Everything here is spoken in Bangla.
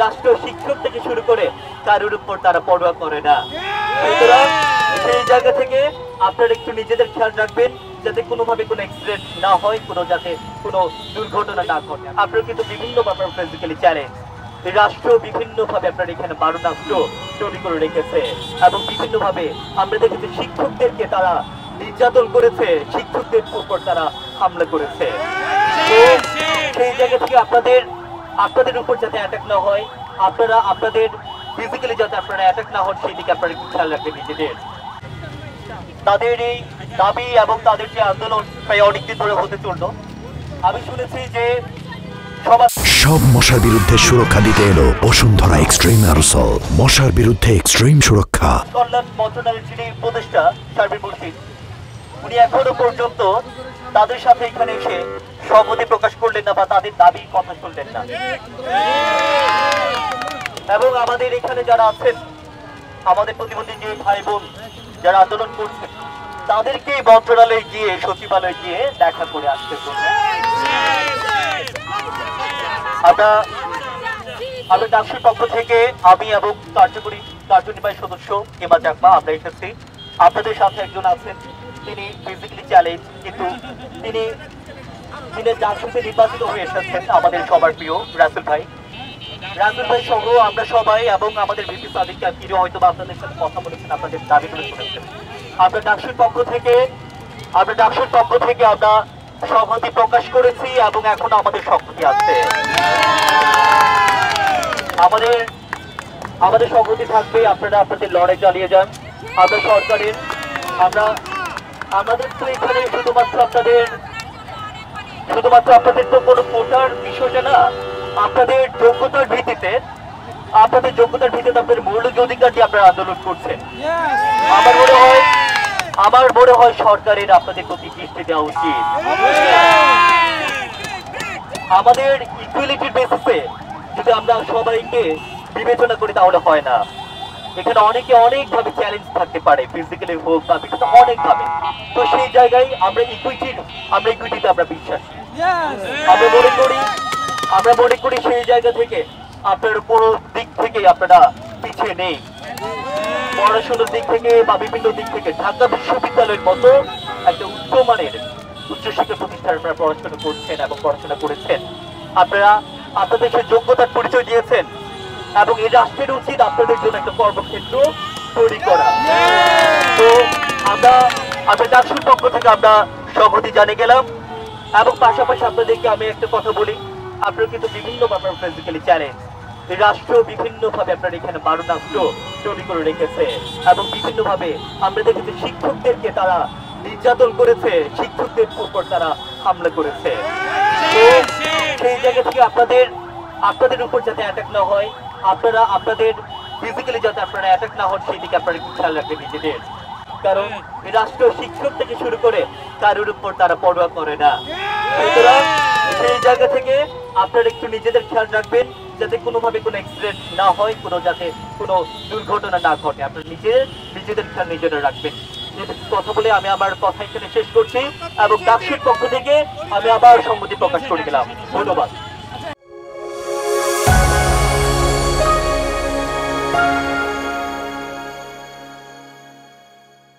রাষ্ট্র শিক্ষক থেকে শুরু করে কারোর উপর তারা পরোয়া করে না। সুতরাং সেই জায়গা থেকে আপনারা একটু নিজেদের খেয়াল রাখবেন যাতে কোনোভাবে কোনো অ্যাক্সিডেন্ট না হয়, যাতে কোনো দুর্ঘটনা না ঘটে। আপনারা কিন্তু বিভিন্ন ব্যাপার ফিজিক্যালি চ্যালেঞ্জ রাষ্ট্র বিভিন্নভাবে আপনার এখানে মারণাস্ত্র তৈরি করে রেখেছে এবং বিভিন্নভাবে আমরা দেখেছি শিক্ষকদেরকে তারা নির্যাতন করেছে, শিক্ষকদের উপর তারা হামলা করেছে। তো সেই জায়গা থেকে আপনাদের উপর যাতে অ্যাটাক না হয়, আপনারা আপনাদের ফিজিক্যালি যাতে আপনারা অ্যাটাক না হন সেই দিকে আপনারা একটু খেয়াল রাখবেন নিজেদের। তাদের এই দাবি এবং তাদের যে আন্দোলন প্রায় অনেকদিন ধরে হতে চললো। আমি শুনেছি যে সব মশার বিরুদ্ধে সুরক্ষা দিতে এলো বসুন্ধরা এক্সট্রিম অ্যারোসল। মশার বিরুদ্ধে এক্সট্রিম সুরক্ষা। কল্যাণ মন্ত্রণালয়ের যিনি উপদেষ্টা সার্বিক মুর্শিদ, উনি এখনো পর্যন্ত তাদের সাথে এখানে এসে সহমতি প্রকাশ করলেন না বা তাদের দাবির কথা শুনলেন না। এবং আমাদের এখানে যারা আছেন, আমাদের প্রতিবন্ধী যে ভাই বোন যারা আন্দোলন করছেন, তাদেরকে মন্ত্রণালয়ে গিয়ে সচিবালয়ে গিয়ে দেখা করে আসতে বলবেন। আমরা ডাকসুর পক্ষ থেকে আমি এবং কার্যনির্বাহী সদস্য এমা চাকমা আমরা এসেছি। আপনাদের সাথে একজন আছেন, তিনি ফিজিক্যালি চ্যালেঞ্জ, কিন্তু তিনি ডাকসুতে নির্বাচিত হয়ে এসেছেন আমাদের সবার প্রিয় রাসেল ভাই সহ আমরা সবাই এবং আমাদের ভিপি সাদিক তিনি হয়তো আপনাদের সাথে কথা বলেছেন, আপনাদের দাবিগুলো শুনেছেন। আমরা ডাকসুর পক্ষ থেকে আমরা সংহতি প্রকাশ করেছি এবং এখনো আমাদের সংহতি আছে। আমাদের সংহতি থাকবে, আপনারা আপনাদের লড়াই চালিয়ে যান। আমরা সরকারের আমাদের তো এখানে শুধুমাত্র আপনাদের তো কোনো কোটার বিষয়টা না, আপনাদের যোগ্যতার ভিত্তিতে আপনাদের মৌলিক অধিকার দিয়ে আপনারা আন্দোলন করছেন। আমার মনে হয় সরকারের আপনাদের প্রতি দৃষ্টি দেওয়া উচিত। আমাদের ইকুয়ালিটির বেসিসে যদি আমরা সবাইকে বিবেচনা করি তাহলে হয় না। এখানে অনেকভাবে চ্যালেঞ্জ থাকতে পারে, ফিজিক্যালি হোক বা বিভিন্ন অনেকভাবে। তো সেই জায়গায় আমরা ইকুইটিতে আমরা বিশ্বাসী। আমরা মনে করি সেই জায়গা থেকে আপনার কোনো দিক থেকে আপনারা পিছিয়ে নেই। পড়াশোনার দিক থেকে বা বিভিন্ন দিক থেকে ঢাকা বিশ্ববিদ্যালয়ের মতো একটা উচ্চমানের উচ্চশিক্ষা প্রতিষ্ঠানে আপনারা পড়াশোনা করছেন এবং পড়াশোনা করেছেন। আপনারা আপনাদের সেই যোগ্যতার পরিচয় দিয়েছেন এবং এই রাষ্ট্রের উচিত আপনাদের জন্য একটা কর্মক্ষেত্র তৈরি করা। তো আমরা ডাকসুর পক্ষ থেকে আমরা সংহতি জানিয়ে গেলাম এবং পাশাপাশি আপনাদেরকে আমি একটা কথা বলি, আপনারা কিন্তু বিভিন্ন ব্যাপার ফিজিক্যালি চ্যালেঞ্জ রাষ্ট্র বিভিন্নভাবে আপনার এখানে মারণাস্ত্র তৈরি করে রেখেছে এবং বিভিন্নভাবে আমরা দেখেছি শিক্ষকদেরকে তারা নির্যাতন করেছে, শিক্ষকদের উপর তারা হামলা করেছে। তো সেই জায়গা থেকে আপনাদের উপর যাতে অ্যাটাক না হয়, আপনারা আপনাদের ফিজিক্যালি যাতে আপনারা অ্যাটাক না হন সেই দিকে আপনারা একটু খেয়াল রাখবেন নিজেদের। কারণ রাষ্ট্র শিক্ষক থেকে শুরু করে কারোর উপর তারা পরোয়া করে না। সুতরাং সেই জায়গা থেকে আপনারা একটু নিজেদের খেয়াল রাখবেন যাতে কোনোভাবে কোনো অ্যাক্সিডেন্ট না হয়, যাতে কোনো দুর্ঘটনা না ঘটে। আপনারা নিজেদের খেয়াল নিজেরা রাখবেন। কথা বলে আমি আমার কথা এখানে শেষ করছি এবং ডাকসুর পক্ষ থেকে আমি আবার সংহতি প্রকাশ করে গেলাম। ধন্যবাদ।